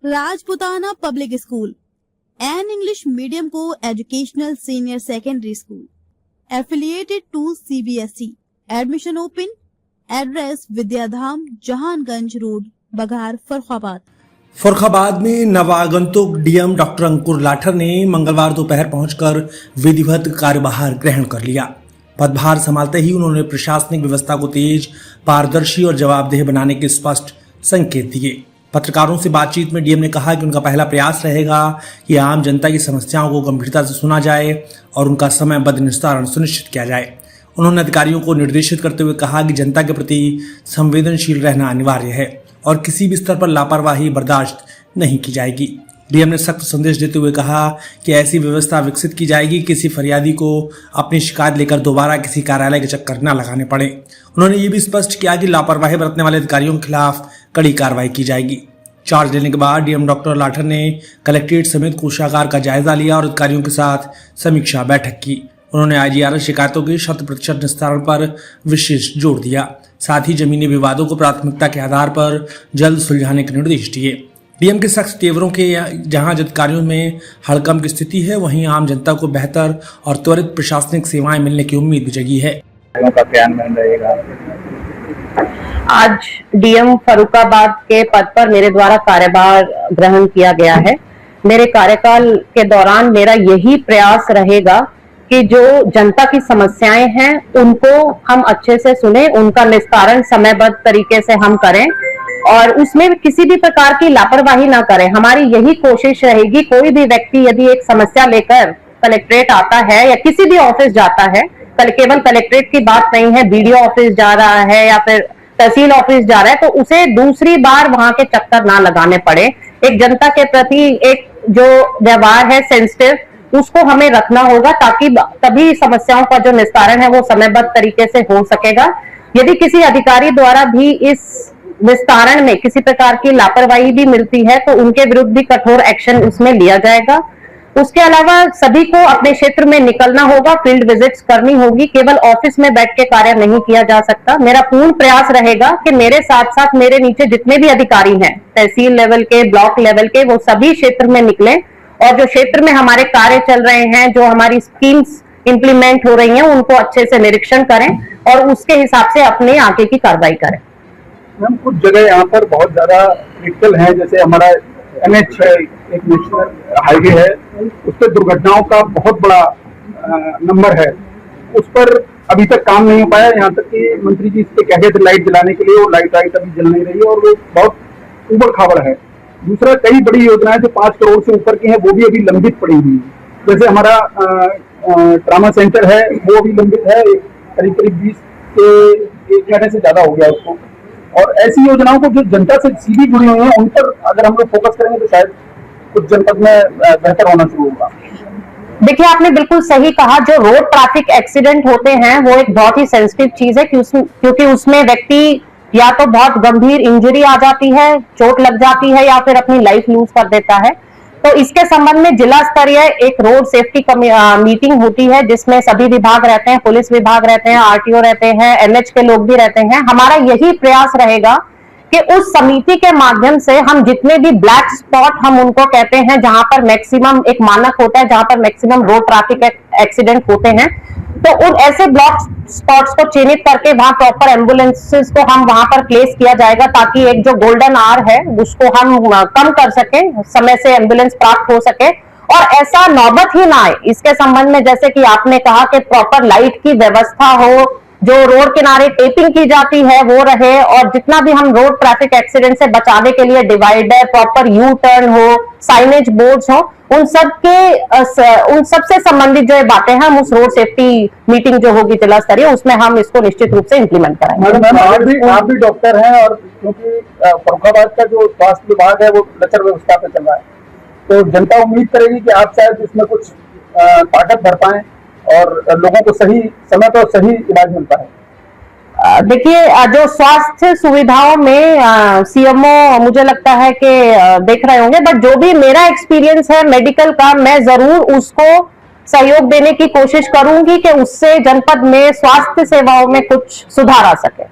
Rajputana public school an English medium co-educational senior secondary school affiliated to CBSE। Admission open. Address Vidyadham, Jahanganj road, Baghar, Farrukhabad में नवागंतुक DM doctor Ankur Lathar ने मंगलवार दोपहर पहुंचकर विधिवत कार्यभार ग्रहण कर लिया। पदभार संभालते ही उन्होंने प्रशासनिक व्यवस्था को तेज, पारदर्शी और जवाबदेह बनाने के स्पष्ट संकेत दिए। पत्रकारों से बातचीत में डीएम ने कहा कि उनका पहला प्रयास रहेगा कि आम जनता की समस्याओं को गंभीरता से सुना जाए और उनका समयबद्ध निस्तारण सुनिश्चित किया जाए। उन्होंने अधिकारियों को निर्देशित करते हुए कहा कि जनता के प्रति संवेदनशील रहना अनिवार्य है और किसी भी स्तर पर लापरवाही बर्दाश्त नहीं की जाएगी। डीएम ने सख्त संदेश देते हुए कहा कि ऐसी व्यवस्था विकसित की जाएगी किसी फरियादी को अपनी शिकायत लेकर दोबारा किसी कार्यालय के चक्कर न लगाने पड़े। उन्होंने ये भी स्पष्ट किया कि लापरवाही बरतने वाले अधिकारियों के खिलाफ कड़ी कार्रवाई की जाएगी। चार्ज लेने के बाद डीएम डॉक्टर लाठर ने कलेक्ट्रेट समेत कोषागार का जायजा लिया और अधिकारियों के साथ समीक्षा बैठक की। उन्होंने IGRS शिकायतों के 100% निस्तारण पर विशेष जोर दिया। साथ ही जमीनी विवादों को प्राथमिकता के आधार पर जल्द सुलझाने के निर्देश दिए। डीएम के सख्त तेवरों के जहां अधिकारियों में हड़कंप की स्थिति है, वहीं आम जनता को बेहतर और त्वरित प्रशासनिक सेवाएं मिलने की उम्मीद भी जगी है। आज डीएम फर्रुखाबाद के पद पर मेरे द्वारा कार्यभार ग्रहण किया गया है। मेरे कार्यकाल के दौरान मेरा यही प्रयास रहेगा कि जो जनता की समस्याएं हैं उनको हम अच्छे से सुने, उनका निस्तारण समयबद्ध तरीके से हम करें और उसमें किसी भी प्रकार की लापरवाही ना करें। हमारी यही कोशिश रहेगी, कोई भी व्यक्ति यदि एक समस्या लेकर कलेक्ट्रेट आता है या किसी भी ऑफिस जाता है, केवल कलेक्ट्रेट की बात नहीं है, BDO ऑफिस जा रहा है या फिर तहसील ऑफिस जा रहा है, तो उसे दूसरी बार वहां के चक्कर ना लगाने पड़े। एक जनता के प्रति एक जो व्यवहार है सेंसिटिव, उसको हमें रखना होगा ताकि तभी समस्याओं का जो निस्तारण है वो समयबद्ध तरीके से हो सकेगा। यदि किसी अधिकारी द्वारा भी इस निस्तारण में किसी प्रकार की लापरवाही भी मिलती है तो उनके विरुद्ध भी कठोर एक्शन उसमें लिया जाएगा। उसके अलावा सभी को अपने क्षेत्र में निकलना होगा, फील्ड विजिट्स करनी होगी, केवल ऑफिस में बैठ के कार्य नहीं किया जा सकता। मेरा पूर्ण प्रयास रहेगा कि मेरे साथ साथ मेरे नीचे जितने भी अधिकारी हैं, तहसील लेवल के, ब्लॉक लेवल के, वो सभी क्षेत्र में निकलें और जो क्षेत्र में हमारे कार्य चल रहे हैं, जो हमारी स्कीम्स इंप्लीमेंट हो रही हैं, उनको अच्छे से निरीक्षण करें और उसके हिसाब से अपने आगे की कार्रवाई करें। मैम, कुछ जगह यहाँ पर बहुत ज्यादा क्रिटिकल है, जैसे हमारा NH है, एक नेशनल हाईवे है, उस पर दुर्घटनाओं का बहुत बड़ा नंबर है। उस पर अभी तक काम नहीं हो पाया। यहाँ तक कि मंत्री जी इस पे कह गए थे लाइट जलाने के लिए, वो लाइट अभी जल नहीं रही है और वो बहुत उबड़ खाबड़ है। दूसरा, कई बड़ी योजनाएं जो 5 करोड़ से ऊपर की हैं वो भी अभी लंबित पड़ी हुई है। जैसे हमारा ट्रामा सेंटर है, वो भी लंबित है, करीब 20 से 1 महीने से ज्यादा हो गया उसको। और ऐसी योजनाओं को जो जनता से सीधी जुड़ी हुई है, उन पर अगर हम लोग फोकस करेंगे तो शायद कुछ जनपद में बेहतर होना शुरू होगा। देखिए, आपने बिल्कुल सही कहा। जो रोड ट्रैफिक एक्सीडेंट होते हैं वो एक बहुत ही सेंसिटिव चीज है क्योंकि उसमें व्यक्ति या तो बहुत गंभीर इंजरी आ जाती है, चोट लग जाती है या फिर अपनी लाइफ लूज कर देता है। तो इसके संबंध में जिला स्तरीय एक रोड सेफ्टी मीटिंग होती है जिसमें सभी विभाग रहते हैं, पुलिस विभाग रहते हैं, RTO रहते हैं, NH के लोग भी रहते हैं। हमारा यही प्रयास रहेगा कि उस समिति के माध्यम से हम जितने भी ब्लैक स्पॉट हम उनको कहते हैं, जहां पर मैक्सिमम एक मानक होता है, जहां पर मैक्सिमम रोड ट्रैफिक एक्सीडेंट होते हैं, तो उन ऐसे ब्लॉक स्पॉट्स को चिन्हित करके वहां प्रॉपर एम्बुलेंसेस को हम वहां पर प्लेस किया जाएगा ताकि एक जो गोल्डन आवर है उसको हम कम कर सके, समय से एम्बुलेंस प्राप्त हो सके और ऐसा नौबत ही ना आए। इसके संबंध में जैसे कि आपने कहा कि प्रॉपर लाइट की व्यवस्था हो, जो रोड किनारे टेपिंग की जाती है वो रहे और जितना भी हम रोड ट्रैफिक एक्सीडेंट से बचाने के लिए डिवाइडर, प्रॉपर यू टर्न हो, साइनेज बोर्ड्स हो, उन सब से संबंधित जो बातें हैं हम उस रोड सेफ्टी मीटिंग जो होगी जिला स्तरीय उसमें हम इसको निश्चित रूप से इंप्लीमेंट कराएंगे। आप भी डॉक्टर हैं और क्योंकि फर्रुखाबाद का जो स्वास्थ्य विभाग है वो लचर व्यवस्था पे चल रहा है, तो जनता उम्मीद करेगी कि आप शायद इसमें कुछ ताकत भर पाए और लोगों को सही समय पर सही इलाज मिल पाए। देखिए, जो स्वास्थ्य सुविधाओं में CMO मुझे लगता है कि देख रहे होंगे, बट जो भी मेरा एक्सपीरियंस है मेडिकल का, मैं जरूर उसको सहयोग देने की कोशिश करूंगी कि उससे जनपद में स्वास्थ्य सेवाओं में कुछ सुधार आ सके।